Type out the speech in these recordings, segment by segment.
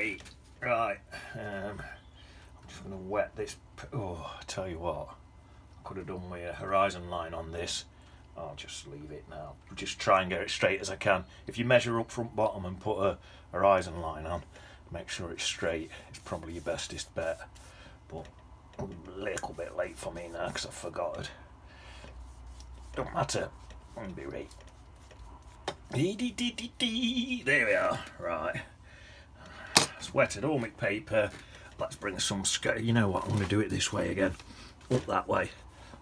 great. Right, I'm just going to wet this. Oh, I tell you what, I could have done with a horizon line on this. I'll just leave it now. Just try and get it straight as I can. If you measure up front bottom and put a horizon line on, make sure it's straight. It's probably your bestest bet. But a little bit late for me now because I forgot it. Don't matter. I'll be right. There we are. Right. It's wetted all my paper. Let's bring some you know what, I'm going to do it this way again. Up that way.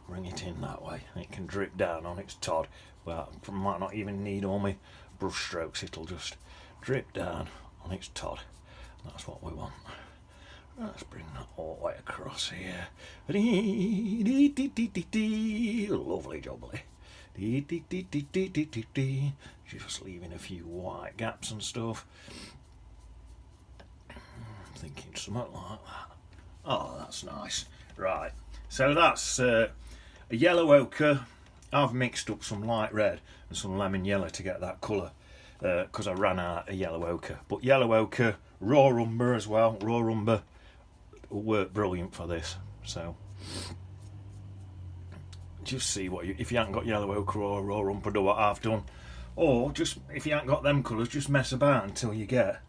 Bring it in that way. And it can drip down on its Todd. Well, I might not even need all my brush strokes. It'll just drip down on its Todd. That's what we want. Let's bring that all the way across here. Lovely jubbly. Just leaving a few white gaps and stuff. I'm thinking something like that. Oh, that's nice. Right, so that's a yellow ochre. I've mixed up some light red and some lemon yellow to get that colour because I ran out of yellow ochre. But yellow ochre, raw umber as well. Raw umber will work brilliant for this. So just see what if you haven't got yellow ochre or raw umber, do what I've done. Or just if you haven't got them colours, just mess about until you get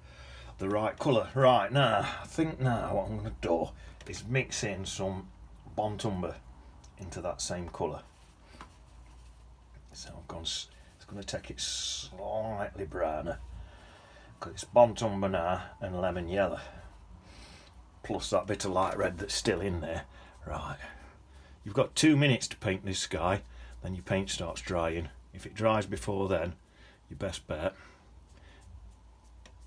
the right colour. Right, now I think now what I'm going to do is mix in some burnt umber into that same colour. So I've gone. It's going to take it slightly browner because it's burnt umber now and lemon yellow, plus that bit of light red that's still in there. Right, you've got 2 minutes to paint this sky. Then your paint starts drying. If it dries before then, your best bet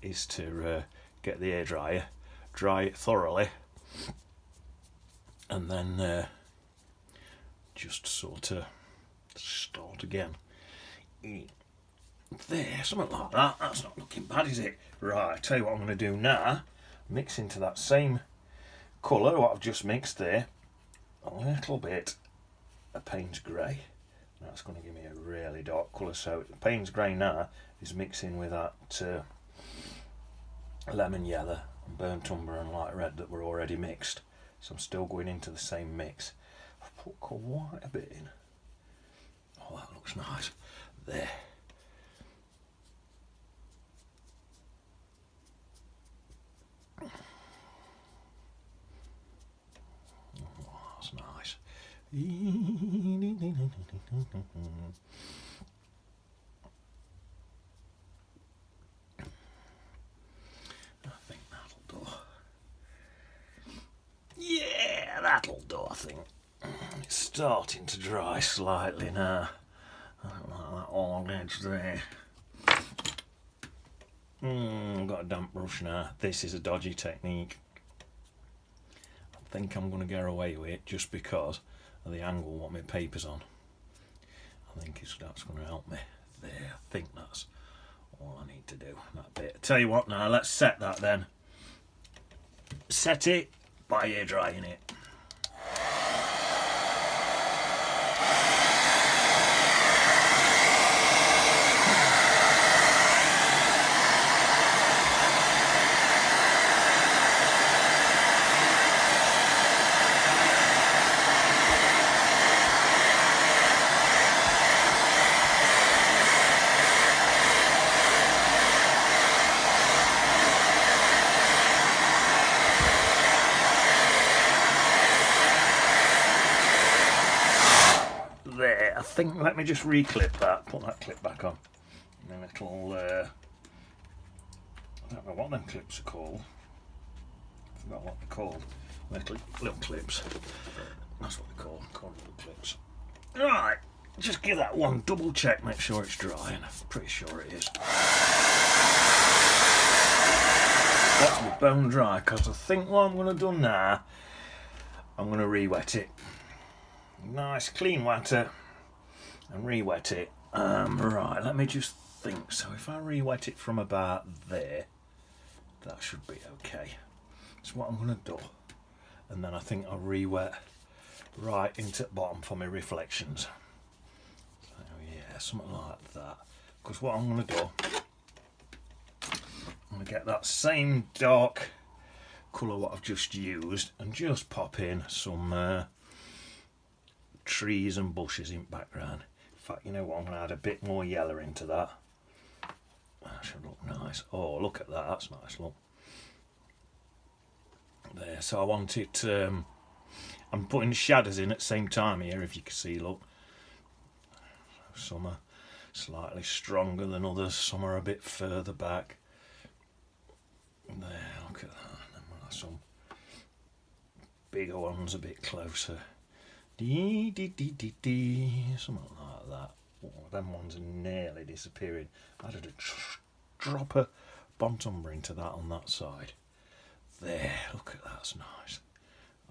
is to get the hairdryer, dry it thoroughly, and then just sort of start again. There, something like that. That's not looking bad, is it? Right, tell you what I'm going to do now. Mix into that same colour what I've just mixed there a little bit of Payne's Grey. That's going to give me a really dark colour. So Payne's Grey now is mixing with that lemon yellow and burnt umber and light red that were already mixed. So I'm still going into the same mix. I've put quite a bit in. Oh, that looks nice. There. Oh, that's nice. I think that'll do. Yeah, that'll do, I think. It's starting to dry slightly now. I don't like that long edge there. I've got a damp brush now. This is a dodgy technique. I think I'm going to get away with it just because of the angle what my paper's on. I think that's going to help me. There, I think that's all I need to do. That bit. Tell you what now, let's set that then. Set it by air drying it. There, I think, let me just re-clip that, put that clip back on. And a little, I don't know what them clips are called. I forgot what they're called. Little clips. That's what they're called little clips. Right, just give that one double check, make sure it's dry, and I'm pretty sure it is. That's me bone dry, because I think what I'm going to do now, I'm going to re-wet it. Nice clean water and re-wet it. Right, let me just think. So if I re-wet it from about there, that should be okay. That's what I'm going to do. And then I think I'll re-wet right into the bottom for my reflections. So yeah, something like that. Because what I'm going to do, I'm going to get that same dark colour what I've just used and just pop in some trees and bushes in background. In fact, you know what, I'm going to add a bit more yellow into that. That should look nice. Oh, look at that, that's nice, look. There, so I want it, I'm putting shadows in at the same time here, if you can see, look. Some are slightly stronger than others, some are a bit further back. There, look at that. And then we'll have some bigger ones a bit closer. Something like that. Oh, them ones are nearly disappearing. I added a drop of burnt umber into that on that side. There, look at that, that's nice.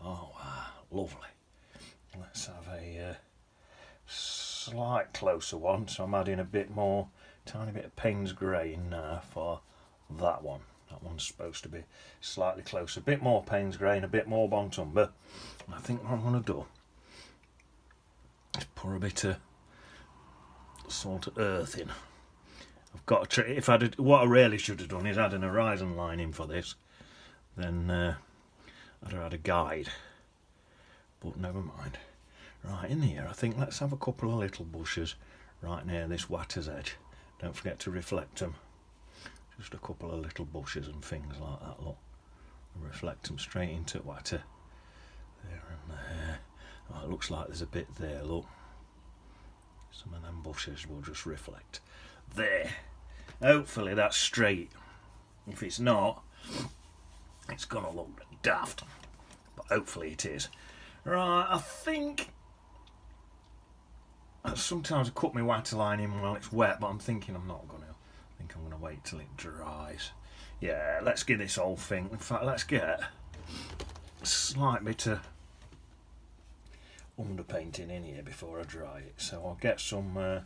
Oh wow, lovely. Let's have a slight closer one, so I'm adding a bit more, tiny bit of Payne's grey in now for that one. That one's supposed to be slightly closer, a bit more Payne's grey and a bit more burnt umber. And I think what I'm going to do is pour a bit of salt of earth in. I've got to try, if I did, what I really should have done is add an horizon line in for this. Then I'd have had a guide, but never mind. Right, in here I think let's have a couple of little bushes right near this watter's edge. Don't forget to reflect them. Just a couple of little bushes and things like that, look. And reflect them straight into water. There and there. Oh, it looks like there's a bit there, look. Some of them bushes will just reflect. There. Hopefully that's straight. If it's not, it's gonna look daft, but hopefully it is. Right, I think sometimes I cut my waterline in while it's wet, but I'm thinking I'm not gonna. I think I'm gonna wait till it dries. Yeah, let's get this whole thing. In fact, let's get a slight bit of underpainting in here before I dry it. So I'll get some.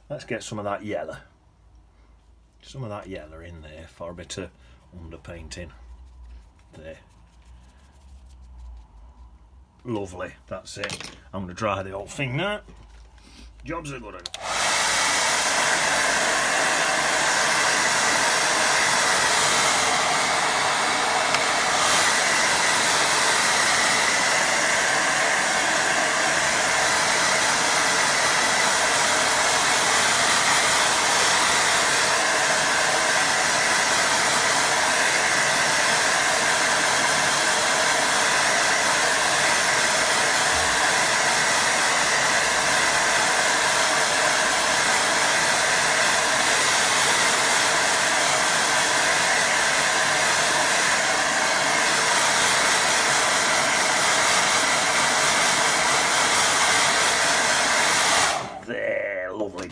Let's get some of that yellow. Some of that yellow in there for a bit of underpainting. There. Lovely, that's it. I'm going to dry the whole thing now. Jobs are good.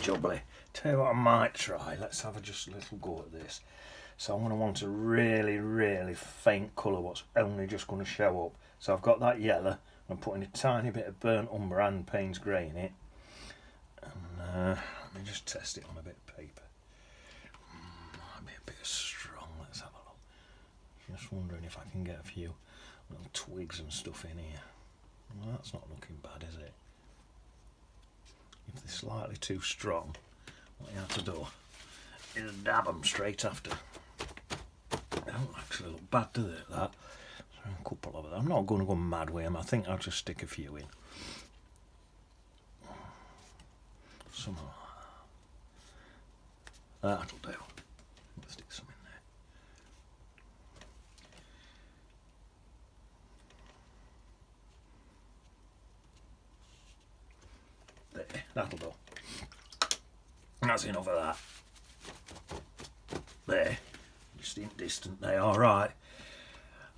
Jubbly. Tell you what I might try. Let's have just a little go at this. So I'm going to want a really faint colour what's only just going to show up. So I've got that yellow. I'm putting a tiny bit of burnt umber and Payne's grey in it. And let me just test it on a bit of paper. Might be a bit strong. Let's have a look. Just wondering if I can get a few little twigs and stuff in here. Well, that's not looking bad, is it? If they're slightly too strong, what you have to do is dab them straight after. They don't actually look bad, do they? That. So a couple of them. I'm not going to go mad with them. I think I'll just stick a few in. Some of that. That'll do. Let's stick some in there. There, that'll do. That's enough of that. There, just indistant they are, right.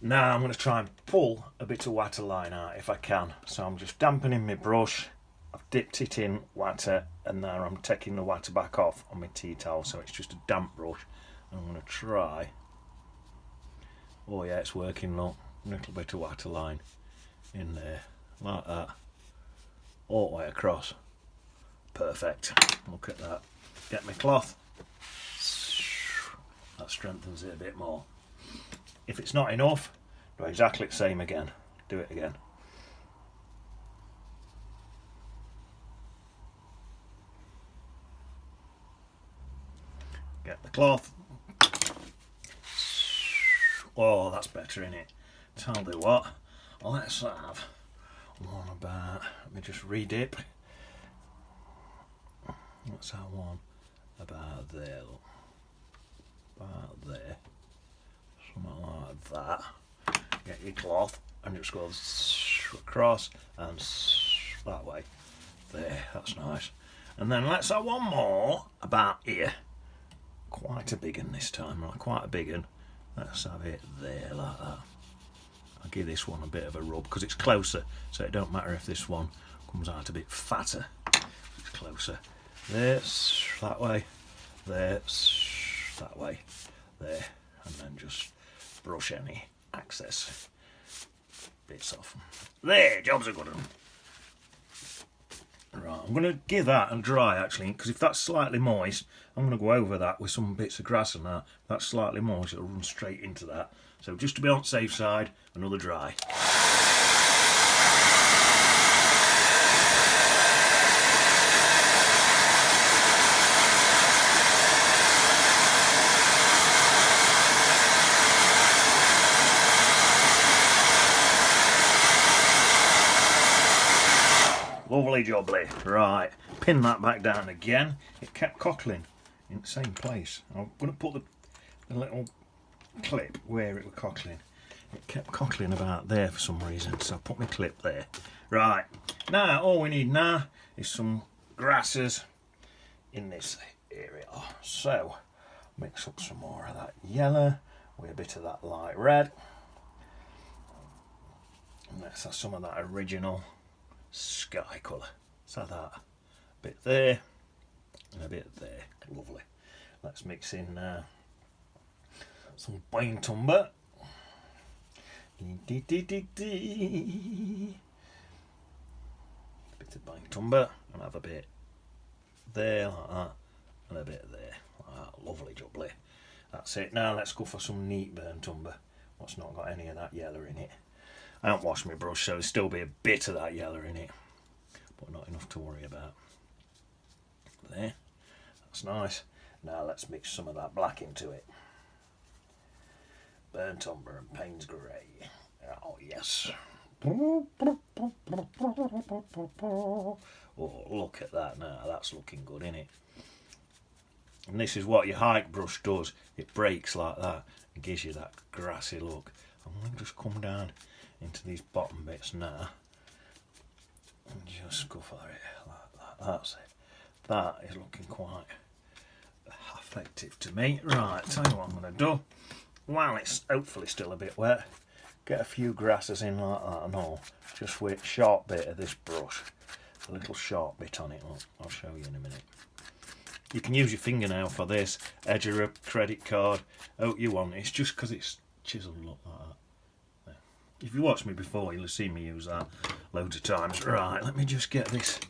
Now I'm going to try and pull a bit of waterline out if I can. So I'm just dampening my brush. I've dipped it in water and now I'm taking the water back off on my tea towel, so it's just a damp brush. And I'm going to try. Oh yeah, it's working, look. A little bit of waterline in there, like that. All the way across. Perfect. Look at that. Get my cloth. That strengthens it a bit more. If it's not enough, do exactly the same again. Do it again. Get the cloth. Oh, that's better, innit? Tell you what, let's have one about, let me just redip. Let's have one about there, look. About there. Something like that. Get your cloth and just go across and that way. There, that's nice. And then let's have one more about here. Quite a big one this time, right? Quite a big one. Let's have it there like that. I'll give this one a bit of a rub because it's closer, so it don't matter if this one comes out a bit fatter. It's closer. There, that way. There, that way. There, and then just brush any excess bits off. There, job's a good one. Right, I'm going to give that and dry actually, because if that's slightly moist, I'm going to go over that with some bits of grass and that. If that's slightly moist, it'll run straight into that. So just to be on the safe side, another dry. Lovely jubbly. Right, pin that back down again. It kept cockling in the same place. I'm going to put the little clip where it was cockling. It kept cockling about there for some reason, so I put my clip there. Right, now all we need now is some grasses in this area. So, mix up some more of that yellow with a bit of that light red. And let's have some of that original sky colour. So that bit there and a bit there. Lovely. Let's mix in some paint umber. Bit of paint umber and have a bit there like that and a bit there like that. Lovely jubbly. That's it. Now let's go for some neat burnt umber. What's not got any of that yellow in it. I haven't washed my brush, so there'll still be a bit of that yellow in it, but not enough to worry about. There, that's nice. Now let's mix some of that black into it. Burnt umber and Payne's grey. Oh yes. Oh, look at that now. That's looking good, isn't it? And this is what your hike brush does. It breaks like that and gives you that grassy look. I'm going to just come down into these bottom bits now and just go for it like that. That's it. That is looking quite effective to me. Right, tell you what I'm going to do. While it's hopefully still a bit wet, get a few grasses in like that and all, just with a sharp bit of this brush, a little sharp bit on it. Look, I'll show you in a minute. You can use your fingernail for this, edge of a credit card, out you want. It's just because it's chiseled look like that. If you watched me before, you'll have seen me use that loads of times. Right, let me just get this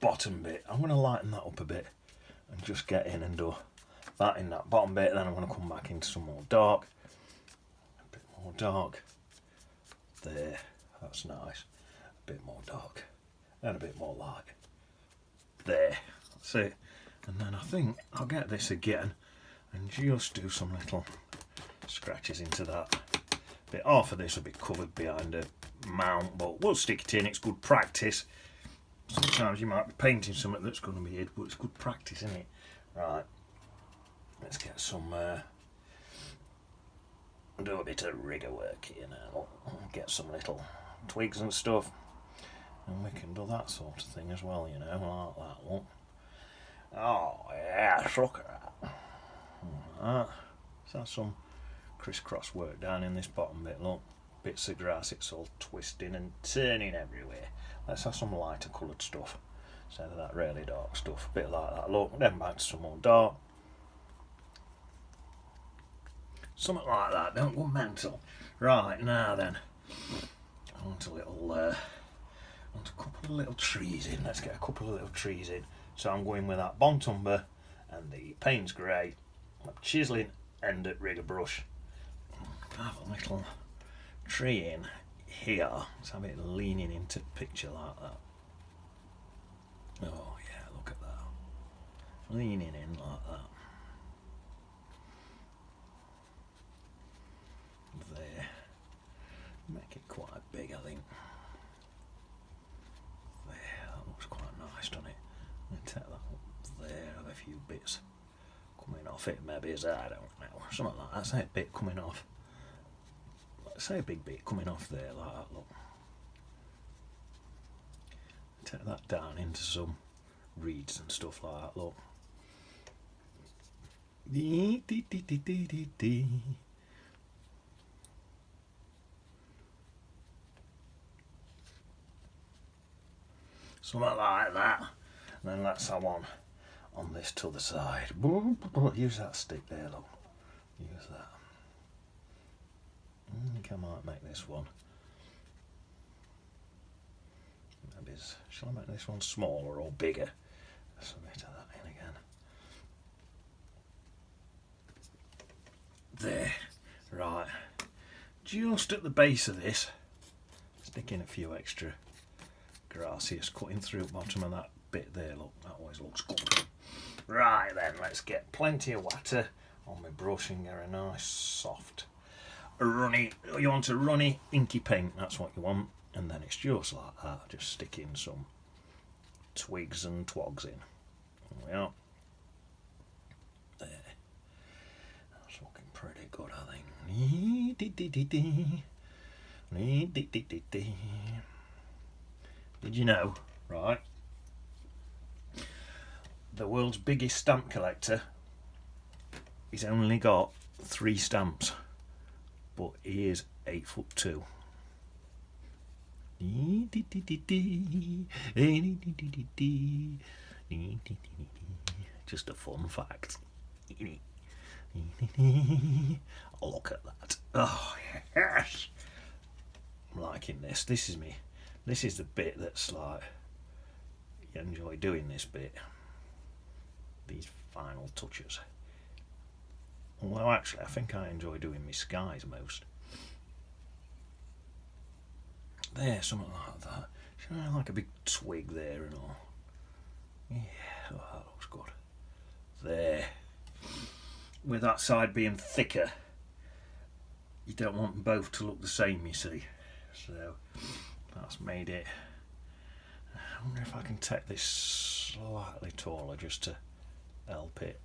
bottom bit. I'm going to lighten that up a bit and just get in and do that in that bottom bit. Then I'm going to come back into some more dark. A bit more dark. There, that's nice. A bit more dark. And a bit more light. There, that's it. And then I think I'll get this again and just do some little scratches into that. Half of this will be covered behind a mount, but we'll stick it in. It's good practice. Sometimes you might be painting something that's going to be hid, but it's good practice, isn't it? Right, let's get some do a bit of rigger work here now. Get some little twigs and stuff, and we can do that sort of thing as well, you know, like that. Look. Oh yes, look at that. Like that. So that's some crisscross work down in this bottom bit. Look, bits of grass, it's all twisting and turning everywhere. Let's have some lighter coloured stuff instead of that really dark stuff. A bit like that. Look, then back to some more dark. Something like that. Don't go mental. Right, now then, I want a couple of little trees in. Let's get a couple of little trees in. So I'm going with that Bont Umber and the Payne's Grey. I'm chiselling end at rigger brush. Have a little tree in here. Let's have it leaning into the picture like that. Oh yeah, look at that. Leaning in like that. Make it quite big, I think. There, that looks quite nice, doesn't it? I'm going to take that up there, have a few bits coming off it, maybe, as I don't know. Something like that, say a bit coming off. Let's say a big bit coming off there, like that, look. Take that down into some reeds and stuff like that, look. Something like that. And then let's have one on this to the side. Use that stick there, look. Use that. I think I might make this one. Maybe, shall I make this one smaller or bigger? There's a bit of that in again. There. Right. Just at the base of this, stick in a few extra grasses, cutting through the bottom of that bit there, look, that always looks good. Right then, let's get plenty of water on my brush and get a nice soft runny, you want a runny inky paint, that's what you want, and then it's just like that, just stick in some twigs and twogs in. There we are. There. That's looking pretty good, I think. Did you know, right, the world's biggest stamp collector, he's only got 3 stamps, but he is 8'2". Just a fun fact. Look at that. Oh yes, I'm liking this. This is me. This is the bit that's like, you enjoy doing this bit, these final touches. Although actually I think I enjoy doing my skies most. There, something like that. You know, like a big twig there and all. Yeah, oh, that looks good. There. With that side being thicker, you don't want them both to look the same, you see. So that's made it. I wonder if I can take this slightly taller just to help it.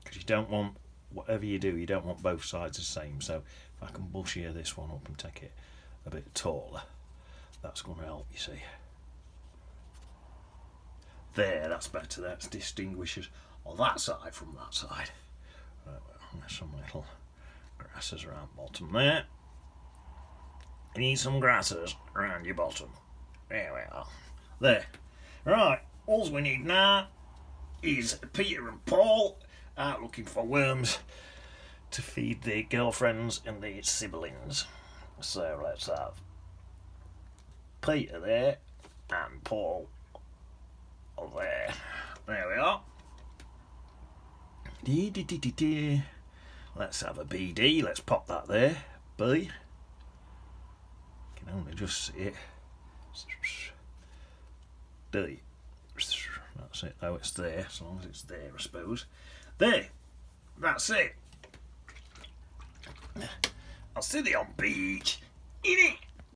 Because you don't want, whatever you do, you don't want both sides the same. So if I can bushier this one up and take it a bit taller, that's going to help, you see. There, that's better. That distinguishes on that side from that side. Right, well, there's some little grasses around bottom there. You need some grasses around your bottom. There we are. There. Right, all we need now is Peter and Paul out looking for worms to feed their girlfriends and their siblings. So let's have Peter there and Paul there. There we are. Let's have a BD. Let's pop that there. B. Can only just see it. D. That's it though, it's there, as long as it's there, I suppose. There. That's it. I'll see you on beach. In it.